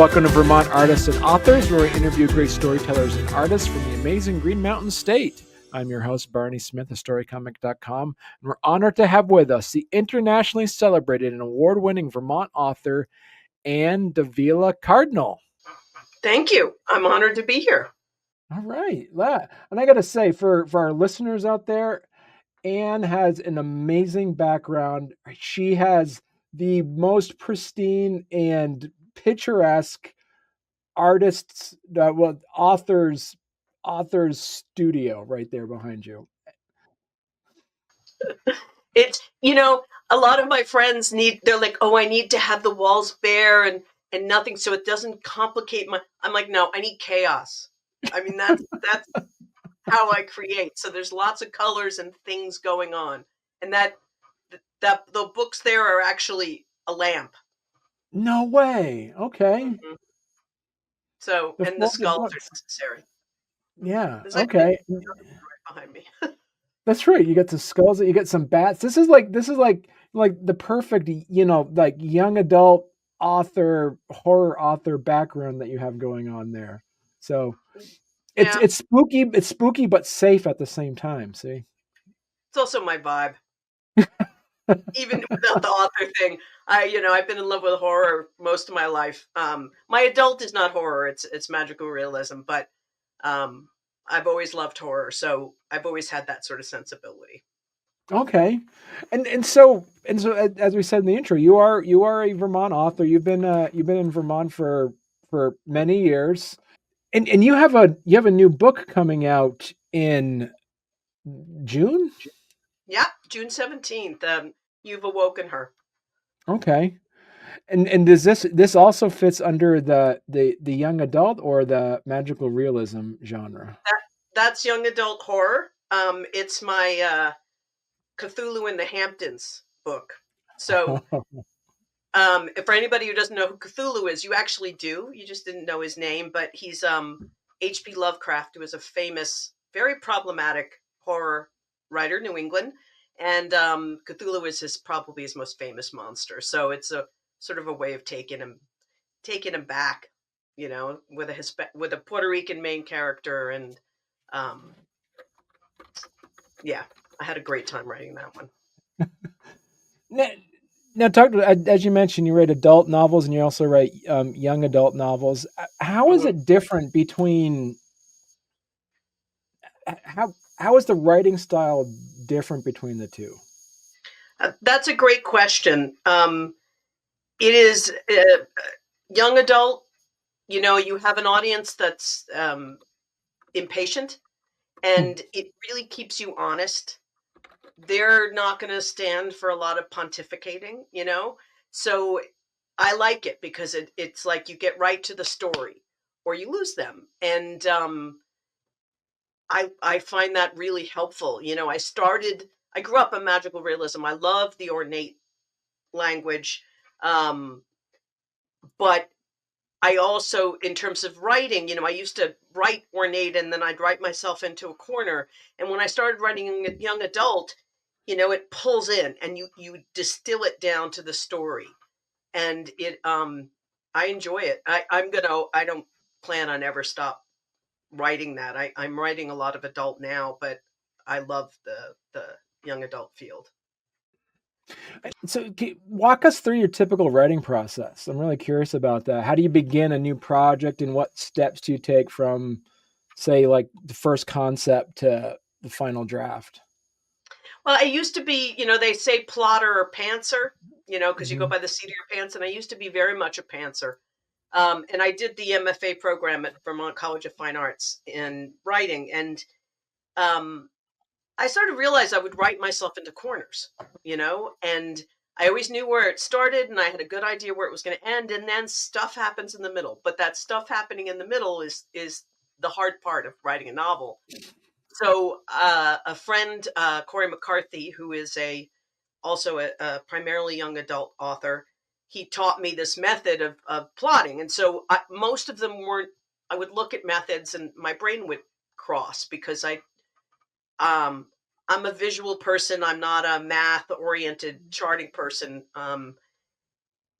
Welcome to Vermont Artists and Authors, where we interview great storytellers and artists from the amazing Green Mountain State. I'm your host, Barney Smith of StoryComic.com, and we're honored to have with us the internationally celebrated and award-winning Vermont author, Ann Cardinal. Thank you. I'm honored to be here. All right. And I got to say, for our listeners out there, Ann has an amazing background. She has the most pristine and picturesque author's studio right there behind you. It's, a lot of my friends they're like, oh, I need to have the walls bare and nothing so it doesn't complicate I'm like, no, I need chaos. I mean, that's how I create. So there's lots of colors and things going on. And that the books there are actually a lamp. No way. Okay. Mm-hmm. So, and the skulls are necessary. Yeah. There's okay. Right behind me. That's right. You get the skulls. You get some bats. This is like the perfect, like young adult author, horror author background that you have going on there. So it's spooky. It's spooky, but safe at the same time. See, it's also my vibe. Even without the author thing, I've been in love with horror most of my life. My adult is not horror; it's magical realism. But I've always loved horror, so I've always had that sort of sensibility. Okay, and so as we said in the intro, you are a Vermont author. You've been in Vermont for many years, and you have a new book coming out in June. Yeah, June 17th. You've awoken her. Okay, and does this also fits under the young adult or the magical realism genre? That's young adult horror. It's my Cthulhu in the Hamptons book. So, for anybody who doesn't know who Cthulhu is, you actually do. You just didn't know his name, but he's H.P. Lovecraft, who was a famous, very problematic horror writer, New England, and Cthulhu is probably his most famous monster. So it's a sort of a way of taking him back, with a Puerto Rican main character, and yeah, I had a great time writing that one. Now, as you mentioned, you write adult novels and you also write young adult novels. How is it different between? How is the writing style different between the two? That's a great question. It is young adult. You have an audience that's impatient, and it really keeps you honest. They're not going to stand for a lot of pontificating, so I like it because it's like you get right to the story or you lose them. And I find that really helpful. I grew up in magical realism. I love the ornate language. But I also, in terms of writing, I used to write ornate and then I'd write myself into a corner. And when I started writing young adult, it pulls in and you distill it down to the story. And I enjoy it. I don't plan on ever stop writing that. I'm writing a lot of adult now, but I love the young adult field. So walk us through your typical writing process. I'm really curious about that. How do you begin a new project and what steps do you take from, say, like the first concept to the final draft? Well, I used to be, they say plotter or pantser, because you go by the seat of your pants. And I used to be very much a pantser. And I did the MFA program at Vermont College of Fine Arts in writing. And I started to realize I would write myself into corners, and I always knew where it started and I had a good idea where it was going to end. And then stuff happens in the middle. But that stuff happening in the middle is the hard part of writing a novel. So a friend, Corey McCarthy, who is also a primarily young adult author, he taught me this method of plotting. And so most of them weren't, I would look at methods and my brain would cross because I'm a visual person. I'm not a math oriented charting person.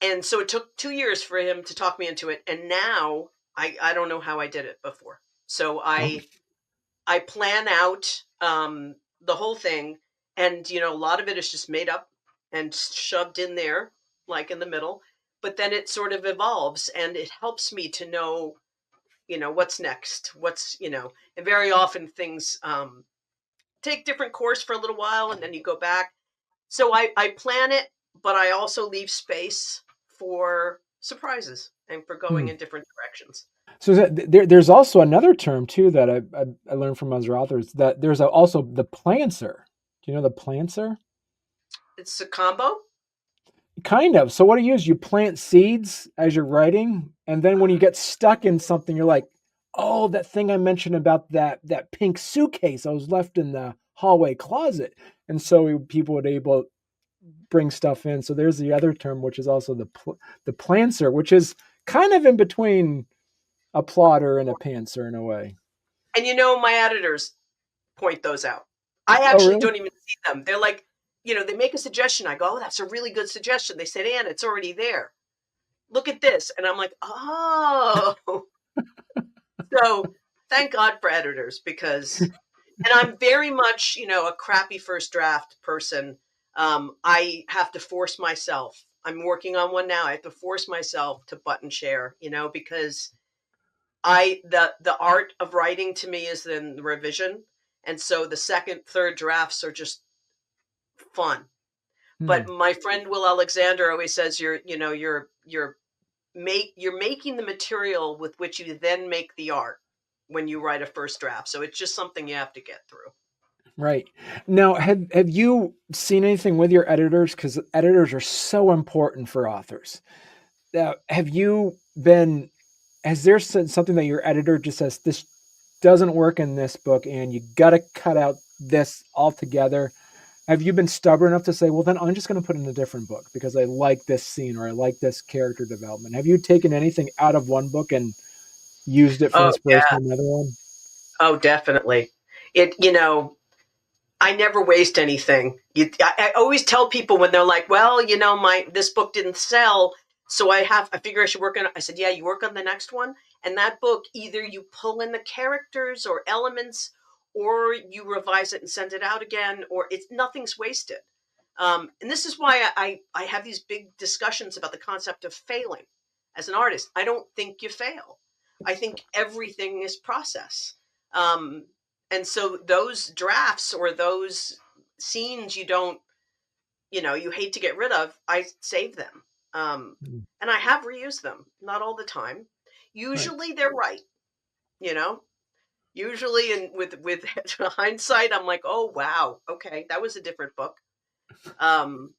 And so it took 2 years for him to talk me into it. And now I don't know how I did it before. So Oh, I plan out the whole thing, and a lot of it is just made up and shoved in there, like in the middle. But then it sort of evolves, and it helps me to know, what's next. And very often things take different course for a little while, and then you go back. So I plan it, but I also leave space for surprises and for going hmm. in different directions. So there's also another term too that I learned from other authors, that there's also the plancer. Do you know the plancer? It's a combo. Kind of. So what do you use? You plant seeds as you're writing, and then when you get stuck in something, you're like, "Oh, that thing I mentioned about that pink suitcase I was left in the hallway closet," and so people would able bring stuff in. So there's the other term, which is also the plancer, which is kind of in between a plotter and a pantser in a way. And my editors point those out. I Oh, actually really? don't even see them. They're like, they make a suggestion. I go, oh, that's a really good suggestion. They said, Ann, it's already there. Look at this. And I'm like, oh. So thank God for editors, and I'm very much, a crappy first draft person. I have to force myself. I'm working on one now. I have to force myself to button share, because the art of writing to me is in the revision. And so the second, third drafts are just fun. Hmm. But my friend Will Alexander always says you're making the material with which you then make the art when you write a first draft. So it's just something you have to get through. Right. Now, have you seen anything with your editors? Because editors are so important for authors. Have you been? Has there been something that your editor just says this doesn't work in this book, and you got to cut out this altogether? Have you been stubborn enough to say, well, then I'm just going to put in a different book because I like this scene or I like this character development? Have you taken anything out of one book and used it for Oh inspiration yeah. in another one? Oh, definitely. I never waste anything. I always tell people when they're like, "Well, my this book didn't sell, so I figure I should work on it." I said, "Yeah, you work on the next one, and that book either you pull in the characters or elements, or you revise it and send it out again, or it's nothing's wasted." And this is why I have these big discussions about the concept of failing as an artist. I don't think you fail. I think everything is process. Um, and so those drafts or those scenes you hate to get rid of, I save them. Um, Mm, and I have reused them, not all the time. right. Usually they're right, you know. Usually, and with hindsight, I'm like, oh wow, okay, that was a different book. Um,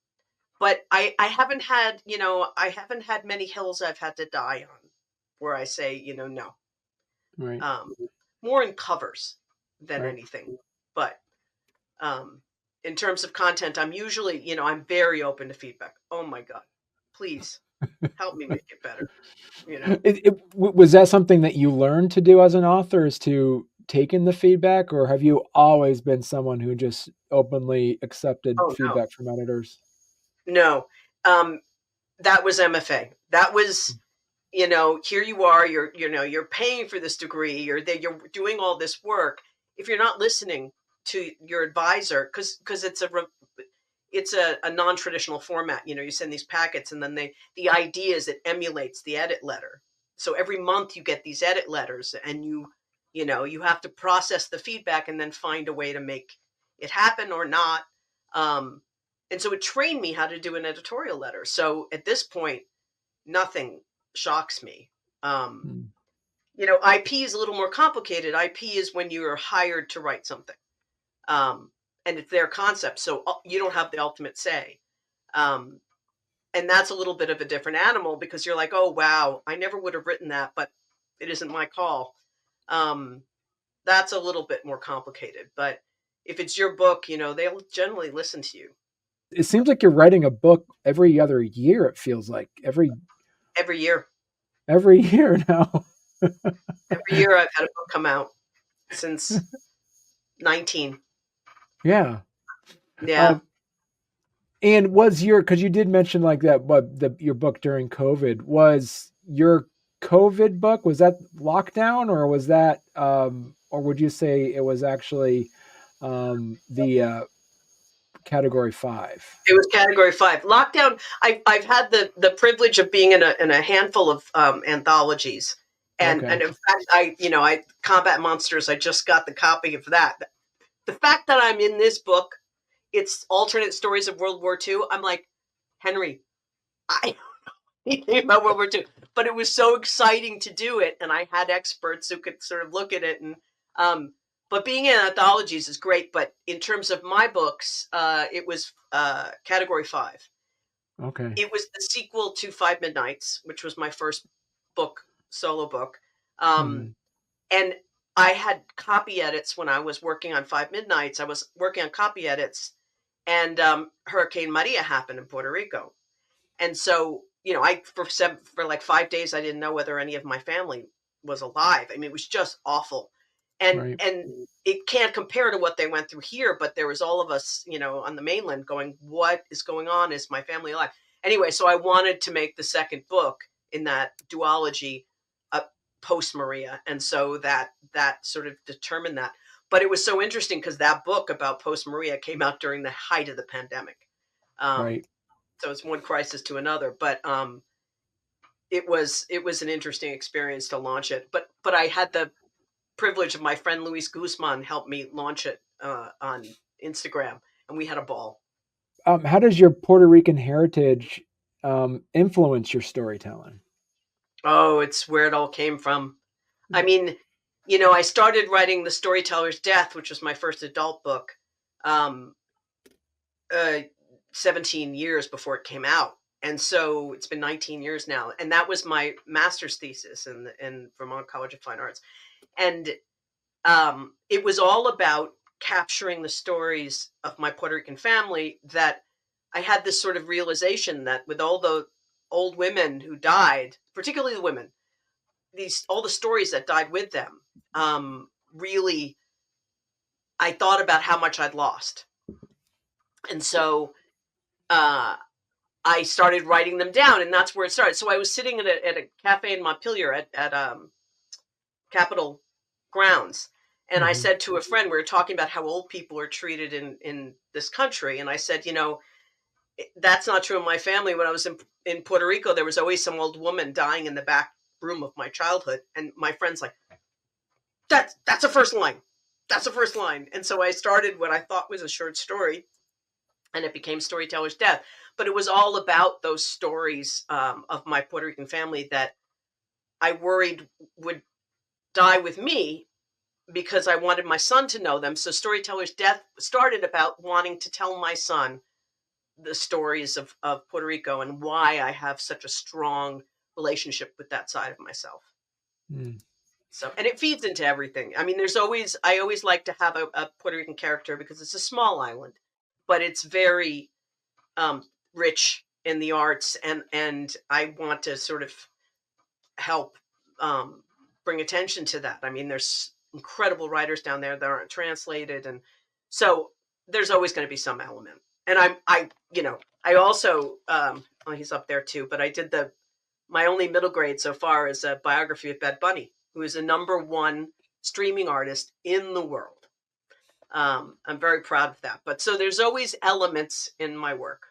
but I haven't had many hills I've had to die on where I say, no. Right. Um, More in covers than Right. anything. But um, in terms of content, I'm very open to feedback. Oh my God, please help me make it better. You know? Was that something that you learned to do as an author, is to take in the feedback, or have you always been someone who just openly accepted Oh no, feedback from editors? no. Um, that was MFA. That was here you are. You're paying for this degree. You're doing all this work. If you're not listening to your advisor, because it's a non-traditional format. You send these packets, and then the idea is it emulates the edit letter. So every month you get these edit letters, and you have to process the feedback and then find a way to make it happen or not. um, and so it trained me how to do an editorial letter. So at this point, nothing shocks me. um, Mm, IP is a little more complicated. IP is when you're hired to write something, um, and it's their concept, so you don't have the ultimate say. Um, and that's a little bit of a different animal, because you're like, oh wow, I never would have written that, but it isn't my call. Um, that's a little bit more complicated. But if it's your book, they'll generally listen to you. it seems like you're writing a book every other year. It feels like Every year. every year now. Every year I've had a book come out since 19. Yeah. Yeah. Um, And was your, because you did mention like that, but your book during COVID, was your COVID book, was that lockdown, or was that or would you say it was actually the category 5? It was category 5. Lockdown. I've had the privilege of being in a handful of anthologies, and Okay. in fact, I Combat Monsters. I just got the copy of that. The fact that I'm in this book, it's alternate stories of World War II. I'm like, Henry, I anything about World War II, but it was so exciting to do it, and I had experts who could sort of look at it. And but being in anthologies is great. But in terms of my books, it was category 5. Okay. It was the sequel to Five Midnights, which was my first book, solo book. Hmm. And I had copy edits when I was working on Five Midnights. I was working on copy edits, and Hurricane Maria happened in Puerto Rico. And so, I for like 5 days, I didn't know whether any of my family was alive. I mean, it was just awful, and Right. it can't compare to what they went through here. But there was all of us, on the mainland, going, "What is going on? Is my family alive?" Anyway, so I wanted to make the second book in that duology, post Maria, and so that sort of determined that. But it was so interesting because that book about post Maria came out during the height of the pandemic. Um, Right. so it's one crisis to another, but it was an interesting experience to launch it. But I had the privilege of my friend Luis Guzman help me launch it on Instagram, and we had a ball. How does your Puerto Rican heritage influence your storytelling? Oh, it's where it all came from. I mean, I started writing The Storyteller's Death, which was my first adult book, um, uh, 17 years before it came out. And so it's been 19 years now. And that was my master's thesis in Vermont College of Fine Arts. And it was all about capturing the stories of my Puerto Rican family, that I had this sort of realization that with all the old women who died, particularly the women, all the stories that died with them, really, I thought about how much I'd lost. And so uh, I started writing them down, and that's where it started. So I was sitting at a cafe in Montpelier at Capitol grounds, and I Hmm. said to a friend, we were talking about how old people are treated in this country, and I said, that's not true in my family. When I was in Puerto Rico, there was always some old woman dying in the back room of my childhood, and my friend's like, that's a first line. That's a first line. And so I started what I thought was a short story, and it became Storyteller's Death. But it was all about those stories of my Puerto Rican family that I worried would die with me, because I wanted my son to know them. So Storyteller's Death started about wanting to tell my son the stories of Puerto Rico and why I have such a strong relationship with that side of myself. Mm. So, and it feeds into everything. I mean, I always like to have a Puerto Rican character because it's a small island, but it's very rich in the arts, and I want to sort of help um, bring attention to that. I mean, there's incredible writers down there that aren't translated, and so there's always going to be some element. And I also, well, he's up there too, but I did my only middle grade so far is a biography of Bad Bunny, who is the #1 streaming artist in the world. I'm very proud of that. But so there's always elements in my work.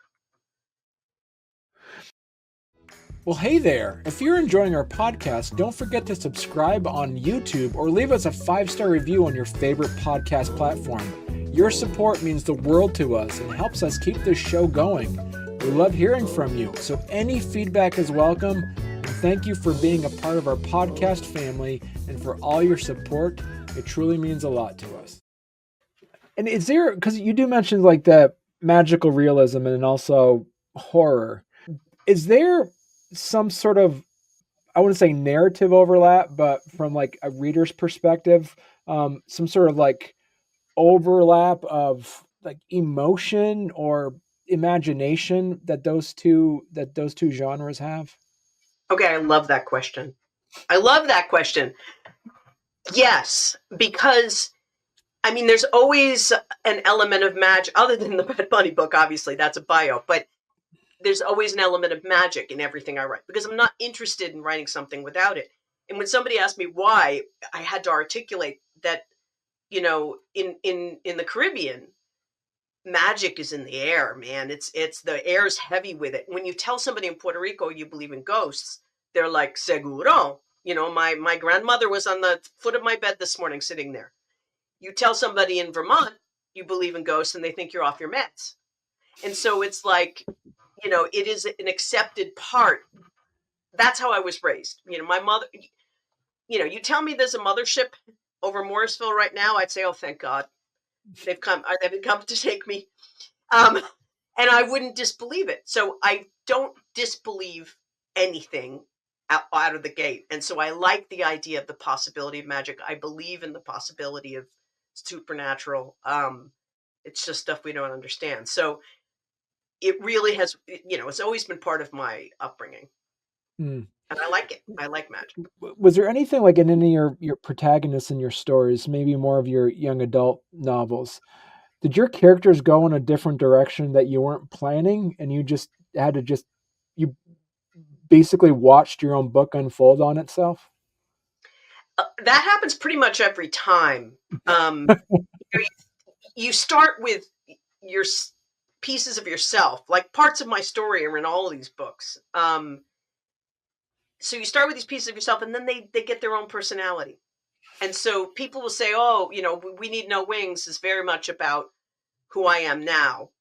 Well, hey there. If you're enjoying our podcast, don't forget to subscribe on YouTube or leave us a 5-star review on your favorite podcast platform. Your support means the world to us and helps us keep this show going. We love hearing from you, so any feedback is welcome. And thank you for being a part of our podcast family and for all your support. It truly means a lot to us. And is there, because you do mention like the magical realism and also horror, is there some sort of, I wouldn't say narrative overlap, but from like a reader's perspective, some sort of like overlap of like emotion or imagination that those two genres have? Okay, I love that question. I love that question. Yes, because I mean, there's always an element of magic, other than the Bad Bunny book, obviously, that's a bio, but there's always an element of magic in everything I write because I'm not interested in writing something without it. And when somebody asked me why, I had to articulate that, in the Caribbean, magic is in the air, man. It's the air's heavy with it. When you tell somebody in Puerto Rico you believe in ghosts, they're like, seguro. My grandmother was on the foot of my bed this morning sitting there. You tell somebody in Vermont you believe in ghosts and they think you're off your meds. And so it's like, it is an accepted part. That's how I was raised. My mother, you tell me there's a mothership over Morrisville right now, I'd say, oh, thank God. They've come to take me. Um, and I wouldn't disbelieve it. So I don't disbelieve anything out of the gate. And so I like the idea of the possibility of magic. I believe in the possibility of supernatural. It's just stuff we don't understand. So it really has, it's always been part of my upbringing. Hmm. And I like it. I like magic. Was there anything like in any of your protagonists in your stories, maybe more of your young adult novels? Did your characters go in a different direction that you weren't planning, and you just had to you basically watched your own book unfold on itself? That happens pretty much every time. Um, you you start with your pieces of yourself, like parts of my story are in all of these books. So you start with these pieces of yourself, and then they get their own personality. And so people will say, "Oh, We Need No Wings" is very much about who I am now.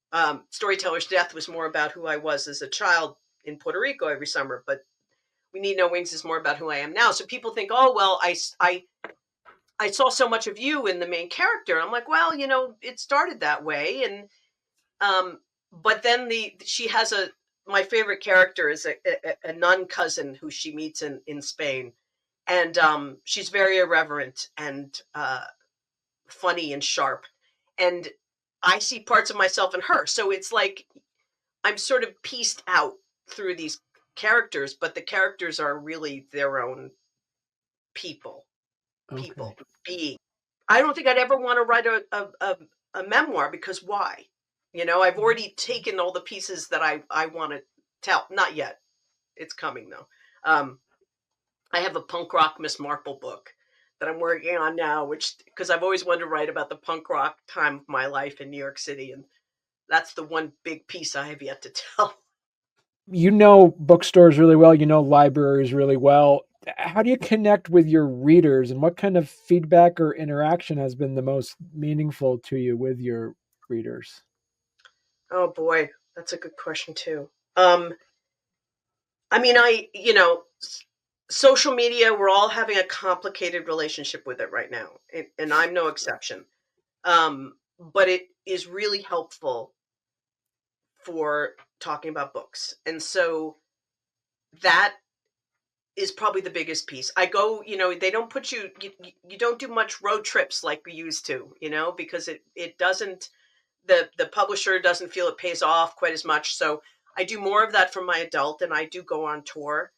Storyteller's Death was more about who I was as a child in Puerto Rico every summer, but We Need No Wings is more about who I am now. So people think, "Oh, well, I saw so much of you in the main character." I'm like, "Well, it started that way." And but then she has my favorite character is a nun cousin who she meets in Spain, and she's very irreverent and funny and sharp, and I see parts of myself in her. So it's like I'm sort of pieced out through these characters, but the characters are really their own people, Okay. being. I don't think I'd ever want to write a memoir because why? I've already taken all the pieces that I want to tell. Not yet. It's coming though. Um, I have a punk rock Miss Marple book that I'm working on now, which because I've always wanted to write about the punk rock time of my life in New York City, and that's the one big piece I have yet to tell. You know bookstores really well, you know libraries really well. How do you connect with your readers, and what kind of feedback or interaction has been the most meaningful to you with your readers? Oh boy, that's a good question too. I mean, social media, we're all having a complicated relationship with it right now, and I'm no exception. But it is really helpful for talking about books. And so that is probably the biggest piece. I go, they don't put you don't do much road trips like we used to, because it doesn't, the publisher doesn't feel it pays off quite as much. So I do more of that for my adult, and I do go on tour.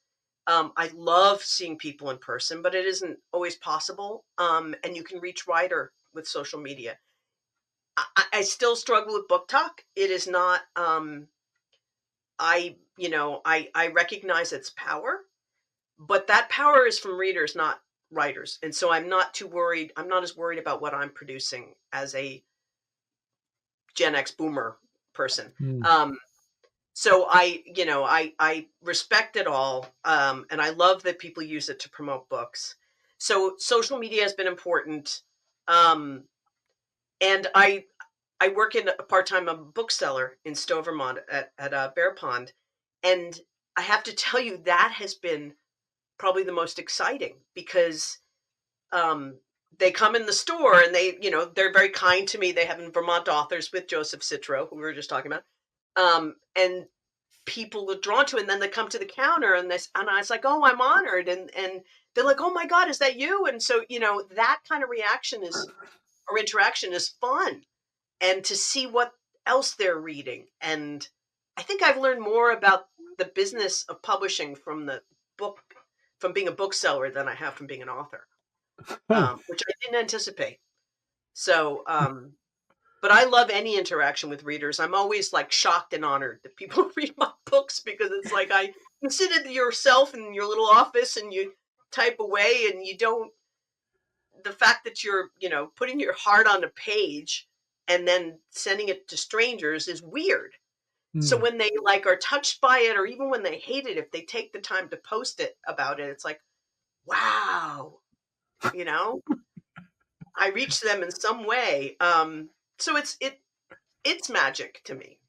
I love seeing people in person, but it isn't always possible. And you can reach wider with social media. I still struggle with book talk. It is not. I recognize its power, but that power is from readers, not writers, and so I'm not too worried. I'm not as worried about what I'm producing as a Gen X boomer person. Hmm. So I respect it all, and I love that people use it to promote books. So social media has been important, um, and I work in a part time a bookseller in Stowe, Vermont at Bear Pond, and I have to tell you that has been probably the most exciting because um, they come in the store and they're very kind to me. They have Vermont authors with Joseph Citro, who we were just talking about, and people are drawn to it. And then they come to the counter and I was like, oh, I'm honored, and they're like, oh my God, is that you? And so that kind of reaction is or interaction is fun, and to see what else they're reading. And I think I've learned more about the business of publishing book from being a bookseller than I have from being an author, Huh. which I didn't anticipate. So, but I love any interaction with readers. I'm always like shocked and honored that people read my books, because it's like you sit in yourself in your little office and you type away, and you don't, the fact that you're, putting your heart on a page and then sending it to strangers is weird. So Mm, when they like are touched by it, or even when they hate it, if they take the time to post it about it, it's like, wow, you know, I reached them in some way. So it's magic to me.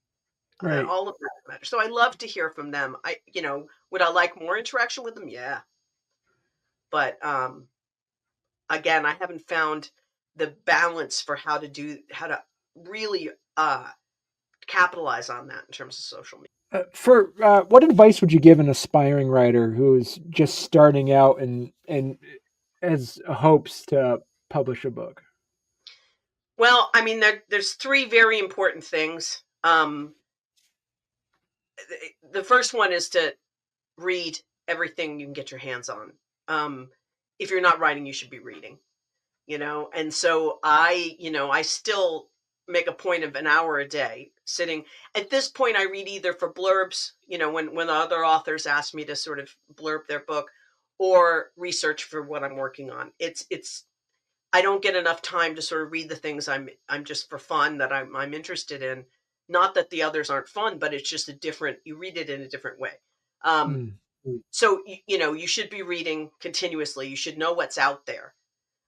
right. All of that matters. So I love to hear from them. Would I like more interaction with them? Yeah, but again, I haven't found the balance for how to really capitalize on that in terms of social media. For what advice would you give an aspiring writer who's just starting out and has hopes to publish a book? Well, I mean, there's three very important things. The first one is to read everything you can get your hands on. If you're not writing, you should be reading. And so I still make a point of an hour a day sitting. At this point, I read either for blurbs, when other authors ask me to sort of blurb their book, or research for what I'm working on. It's I don't get enough time to sort of read the things I'm just for fun, that I'm interested in. Not that the others aren't fun, but it's just you read it in a different way. um Mm, so you should be reading continuously. You should know what's out there.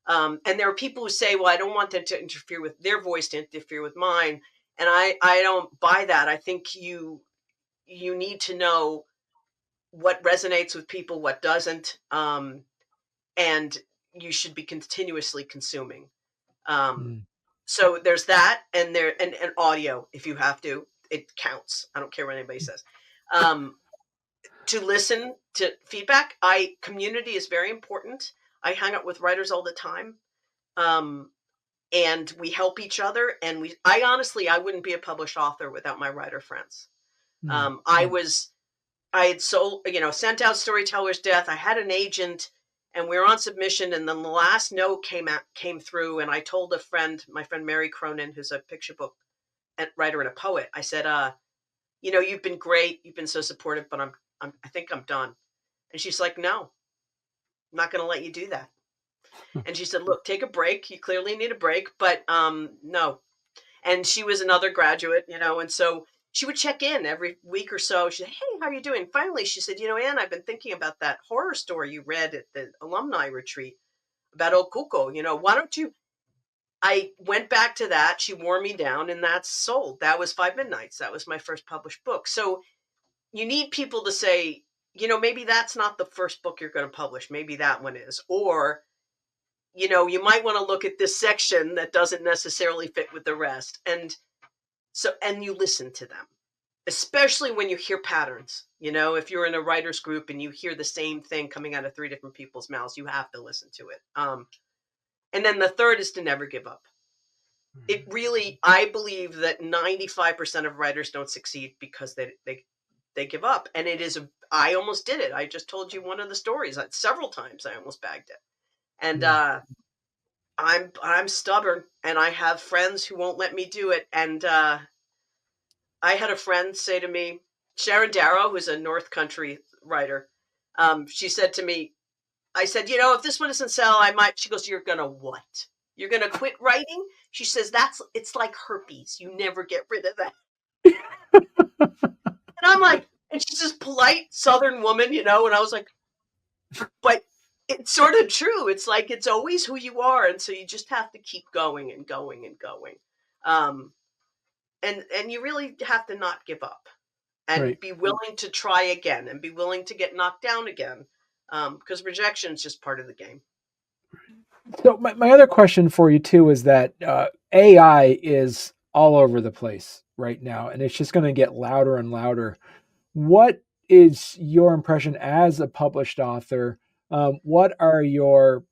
And there are people who say, well, I don't want them to interfere with their voice, to interfere with mine. And I don't buy that. I think you need to know what resonates with people, what doesn't. And you should be continuously consuming. Um, mm, so there's that, and audio, if you have to, it counts. I don't care what anybody says. Um, to listen to feedback, community is very important. I hang out with writers all the time. Um, and we help each other, and I honestly, I wouldn't be a published author without my writer friends. mm, I had sent out Storyteller's Death. I had an agent, and we were on submission, and then the last note came through, and I told my friend Mary Cronin, who's a picture book writer and a poet. I said, you've been great, you've been so supportive, but I think I'm done. And she's like, no, I'm not going to let you do that. And she said, look, take a break, you clearly need a break, but no. And she was another graduate, and so she would check in every week or so. She said, hey, how are you doing? Finally, she said, Ann, I've been thinking about that horror story you read at the alumni retreat about El Cuco. Why don't you? I went back to that. She wore me down, and that's sold. That was Five Midnights. That was my first published book. So you need people to say, maybe that's not the first book you're going to publish. Maybe that one is. Or, you might want to look at this section that doesn't necessarily fit with the rest. And you listen to them, especially when you hear patterns. If you're in a writer's group and you hear the same thing coming out of three different people's mouths, you have to listen to it. And then the third is to never give up. It really, I believe that 95% of writers don't succeed because they give up. And I almost did it. I just told you one of the stories. Several times I almost bagged it. And mm, I'm stubborn, and I have friends who won't let me do it. And I had a friend say to me, Sharon Darrow, who's a North Country writer, she said to me, I said, if this one doesn't sell, I might. She goes, you're gonna what? You're gonna quit writing? She says, it's like herpes. You never get rid of that. And I'm like, and she's this polite Southern woman, and I was like, but it's sort of true. It's like, it's always who you are. And so you just have to keep going and going and going. Um, and you really have to not give up, and right. be willing to try again, and be willing to get knocked down again. Because rejection is just part of the game. So my other question for you too is that AI is all over the place right now, and it's just going to get louder and louder. What is your impression as a published author? What are your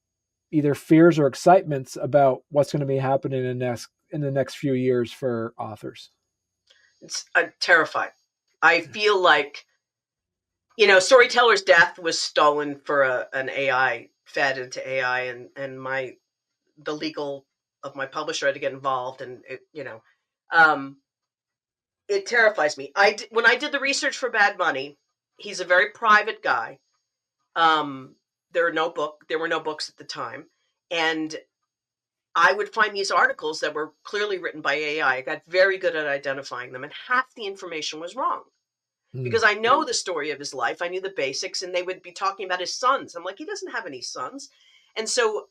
either fears or excitements about what's going to be happening in the next few years for authors? I'm terrified. I feel like, Storyteller's Death was stolen for an AI, fed into AI, and the legal of my publisher to get involved, and um, it terrifies me. When I did the research for Bad Money, he's a very private guy. Um, there were no books at the time, and I would find these articles that were clearly written by AI. I got very good at identifying them, and half the information was wrong because I know the story of his life. I knew the basics, and they would be talking about his sons. I'm like, he doesn't have any sons. And so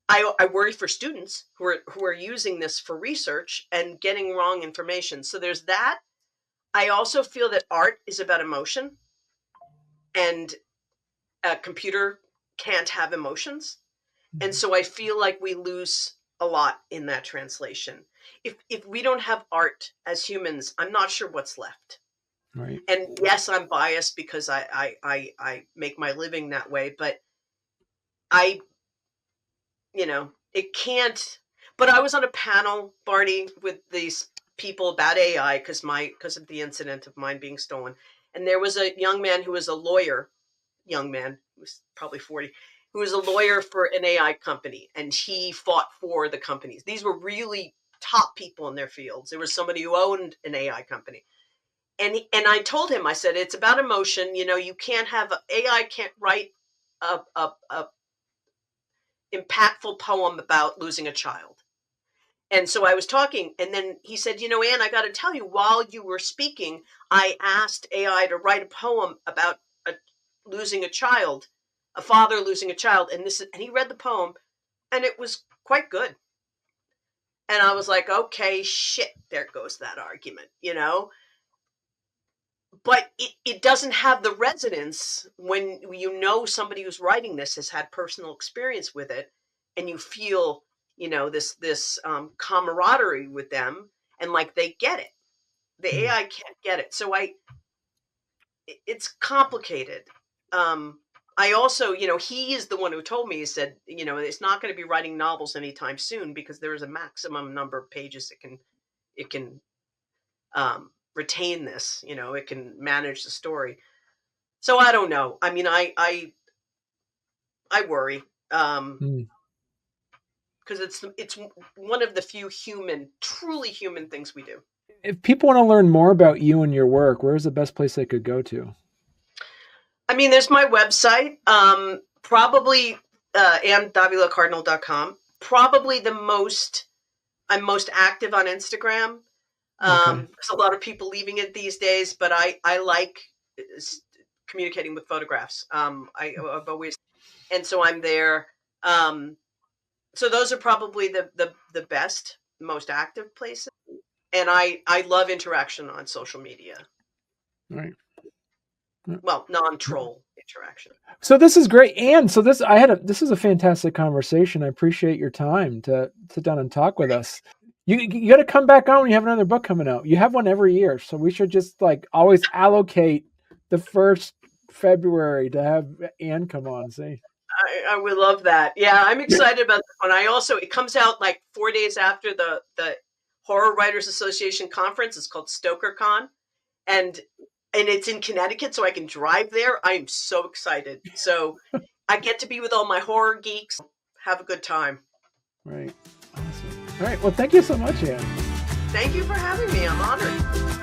I worry for students who are using this for research and getting wrong information. So there's that. I also feel that art is about emotion, and a computer can't have emotions. And so I feel like we lose a lot in that translation. If we don't have art as humans, I'm not sure what's left. Right. And yes, I'm biased because I make my living that way, but it can't. But I was on a panel, Barney, with these people about AI because of the incident of mine being stolen. And there was a young man who was a lawyer, who was probably 40, who was a lawyer for an AI company, and he fought for the companies. These were really top people in their fields. There was somebody who owned an AI company. And I told him, I said, it's about emotion. You can't have AI can't write a impactful poem about losing a child. And so I was talking, and then he said, Ann, I got to tell you, while you were speaking, I asked AI to write a poem about losing a child, a father losing a child. And he read the poem, and it was quite good. And I was like, okay, shit, there goes that argument, But it doesn't have the resonance when somebody who's writing this has had personal experience with it, and you feel, this camaraderie with them, and like they get it. The AI can't get it. So it's complicated. I also, he is the one who told me, he said, it's not going to be writing novels anytime soon because there is a maximum number of pages it can retain this, it can manage the story. So I don't know. I mean, I worry because it's one of the few truly human things we do. If people want to learn more about you and your work, where's the best place they could go to? I mean, there's my website, probably AnnCardinal.com. Probably I'm most active on Instagram. There's a lot of people leaving it these days, but I like communicating with photographs. I've always, and so I'm there. So those are probably the best, most active places. And I love interaction on social media. Right. Well, non-troll interaction. So this is great. And so this is a fantastic conversation. I appreciate your time to sit down and talk with us. You got to come back on when you have another book coming out. You have one every year. So we should just always allocate the first February to have Ann come on. See? I would love that. Yeah, I'm excited about this one. It comes out 4 days after the Horror Writers Association conference. It's called StokerCon. And it's in Connecticut, so I can drive there. I'm so excited. So I get to be with all my horror geeks. Have a good time. Right. Awesome. All right. Well, thank you so much, Ann. Thank you for having me. I'm honored.